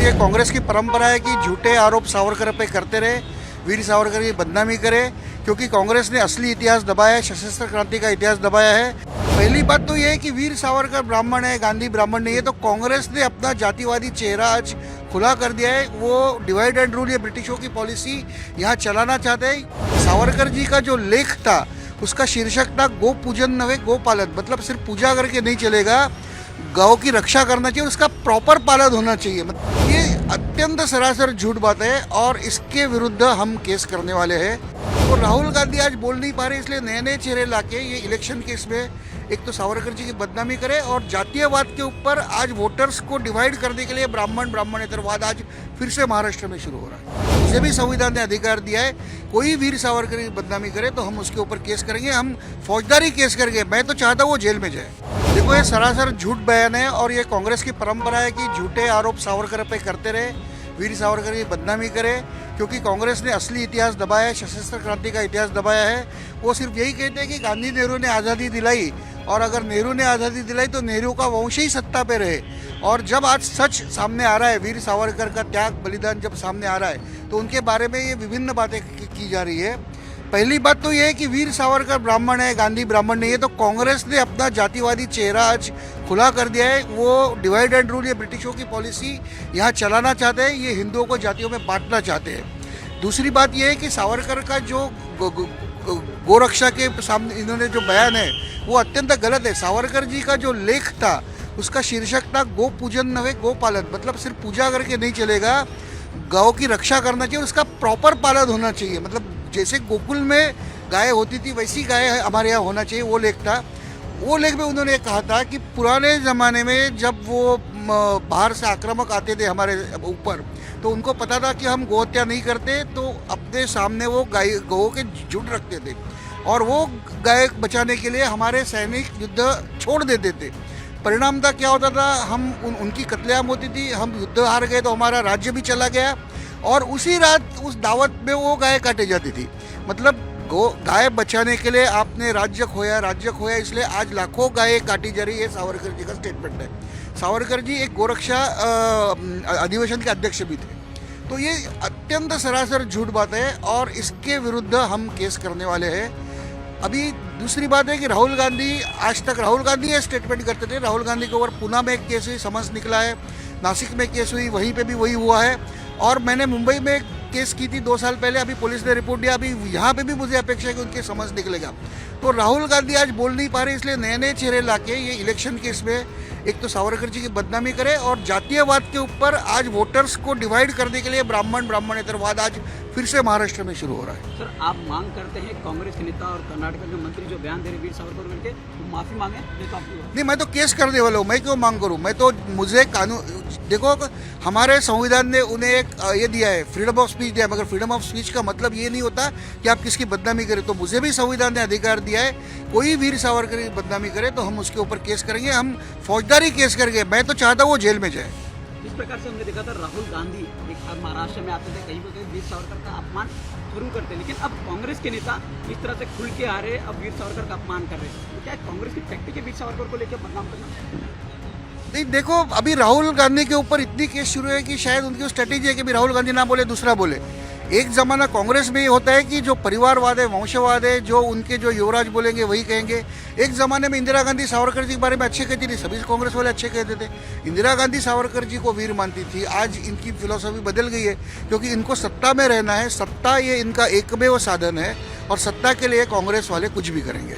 ये कांग्रेस की परंपरा है कि झूठे आरोप सावरकर पे करते रहे, वीर सावरकर की बदनामी करे, क्योंकि कांग्रेस ने असली इतिहास दबाया है, सशस्त्र क्रांति का इतिहास दबाया है। पहली बात तो ये है कि वीर सावरकर ब्राह्मण है, गांधी ब्राह्मण नहीं है, तो कांग्रेस ने अपना जातिवादी चेहरा आज खुला कर दिया है। वो डिवाइड एंड रूल, ये ब्रिटिशों की पॉलिसी यहाँ चलाना चाहते हैं। सावरकर जी का जो लेख था उसका शीर्षक था गो पूजन नवे गो पालन, मतलब सिर्फ पूजा करके नहीं चलेगा, गौ की रक्षा करना चाहिए, उसका प्रॉपर पालन होना चाहिए। मतलब ये अत्यंत सरासर झूठ बात है और इसके विरुद्ध हम केस करने वाले हैं। तो राहुल गांधी आज बोल नहीं पा रहे, इसलिए नए नए चेहरे लाके ये इलेक्शन केस में एक तो सावरकर जी की बदनामी करे और जातीयवाद के ऊपर आज वोटर्स को डिवाइड करने के लिए ब्राह्मण ब्राह्मणेतरवाद आज फिर से महाराष्ट्र में शुरू हो रहा है। मुझे भी संविधान ने अधिकार दिया है, कोई वीर सावरकर की बदनामी करे तो हम उसके ऊपर केस करेंगे, हम फौजदारी केस करेंगे। मैं तो चाहता हूँ वो जेल में जाए। देखो, ये सरासर झूठ बयान है और ये कांग्रेस की परंपरा है कि झूठे आरोप सावरकर पे करते रहे, वीर सावरकर की बदनामी करे, क्योंकि कांग्रेस ने असली इतिहास दबाया है, सशस्त्र क्रांति का इतिहास दबाया है। वो सिर्फ यही कहते हैं कि गांधी नेहरू ने आज़ादी दिलाई, और अगर नेहरू ने आज़ादी दिलाई तो नेहरू का वंश ही सत्ता पे रहे। और जब आज सच सामने आ रहा है, वीर सावरकर का त्याग बलिदान जब सामने आ रहा है, तो उनके बारे में ये विभिन्न बातें की जा रही है। पहली बात तो ये है कि वीर सावरकर ब्राह्मण है, गांधी ब्राह्मण नहीं है, तो कांग्रेस ने अपना जातिवादी चेहरा आज खुला कर दिया है। वो डिवाइड एंड रूल, ये ब्रिटिशों की पॉलिसी यहाँ चलाना चाहते हैं, ये हिंदुओं को जातियों में बांटना चाहते हैं। दूसरी बात ये है कि सावरकर का जो गोरक्षा के सामने इन्होंने जो बयान है वो अत्यंत गलत है। सावरकर जी का जो लेख था उसका शीर्षक था गो पूजन नवे गो पालन, मतलब सिर्फ पूजा करके नहीं चलेगा, गौ की रक्षा करना चाहिए, उसका प्रॉपर पालन होना चाहिए। मतलब जैसे गोकुल में गाय होती थी वैसी गाय हमारे यहाँ होना चाहिए, वो लेख था। वो लेख में उन्होंने कहा था कि पुराने ज़माने में जब वो बाहर से आक्रामक आते थे हमारे ऊपर, तो उनको पता था कि हम गोहत्या नहीं करते, तो अपने सामने वो गौ के झुंड रखते थे और वो गाय बचाने के लिए हमारे सैनिक युद्ध छोड़ देते थे। परिणाम था क्या होता था, हम उनकी कत्लेआम होती थी, हम युद्ध हार गए तो हमारा राज्य भी चला गया, और उसी रात उस दावत में वो गाय काटी जाती थी। मतलब गाय बचाने के लिए आपने राज्य खोया, इसलिए आज लाखों गायें काटी जा रही है। सावरकर जी का स्टेटमेंट है। सावरकर जी एक गोरक्षा अधिवेशन के अध्यक्ष भी थे। तो ये अत्यंत सरासर झूठ बात है और इसके विरुद्ध हम केस करने वाले हैं। अभी दूसरी बात है कि राहुल गांधी, आज तक राहुल गांधी ये स्टेटमेंट करते थे। राहुल गांधी के ऊपर पुणे में एक केस हुई, समन्स निकला है, नासिक में केस हुई, वहीं पे भी वही हुआ है, और मैंने मुंबई में एक केस की थी 2 साल पहले, अभी पुलिस ने रिपोर्ट दिया, अभी यहाँ पे भी मुझे अपेक्षा है कि उनके समझ निकलेगा। तो राहुल गांधी आज बोल नहीं पा रहे, इसलिए नए नए चेहरे लाके ये इलेक्शन केस में एक तो सावरकर जी की बदनामी करे और जातीयवाद के ऊपर आज वोटर्स को डिवाइड करने के लिए ब्राह्मण ब्राह्मणेतरवाद आज फिर से महाराष्ट्र में शुरू हो रहा है। सर, आप मांग करते हैं कांग्रेस के नेता और कर्नाटक के मंत्री जो बयान दे रहे वीर सावरकर करके तो माफी मांगे? नहीं, मैं तो केस करने वाला हूँ, मैं क्यों मांग करूँ? मैं तो, मुझे कानून, देखो हमारे संविधान ने उन्हें एक ये दिया है, फ्रीडम ऑफ स्पीच दिया है, मगर फ्रीडम ऑफ स्पीच का मतलब ये नहीं होता कि आप किसकी बदनामी करें। तो मुझे भी संविधान ने अधिकार दिया है, कोई वीर सावरकर की बदनामी करे तो हम उसके ऊपर केस करेंगे, हम फौजदारी केस करेंगे। मैं तो चाहता हूँ वो जेल में जाए। इस प्रकार से हमने देखा था राहुल गांधी एक महाराष्ट्र में आते थे, कहीं पर कहीं वीर सावरकर का अपमान जरूर करते, लेकिन अब कांग्रेस के नेता इस तरह से खुल के आ रहे, अब वीर सावरकर का अपमान कर रहे हैं। तो क्या कांग्रेस की टैक्टिक है वीर सावरकर को लेकर बदनाम करना? नहीं, देखो, अभी राहुल गांधी के ऊपर इतनी केस शुरू है कि शायद उनकी स्ट्रेटेजी है कि राहुल गांधी ना बोले दूसरा बोले। एक ज़माना कांग्रेस में ये होता है कि जो परिवारवाद है, वंशवाद है, जो उनके जो युवराज बोलेंगे वही कहेंगे। एक ज़माने में इंदिरा गांधी सावरकर जी के बारे में अच्छे कहती थी, सभी कांग्रेस वाले अच्छे कहते थे। इंदिरा गांधी सावरकर जी को वीर मानती थी। आज इनकी फिलॉसफी बदल गई है, क्योंकि इनको सत्ता में रहना है, सत्ता ये इनका एकमेव साधन है, और सत्ता के लिए कांग्रेस वाले कुछ भी करेंगे।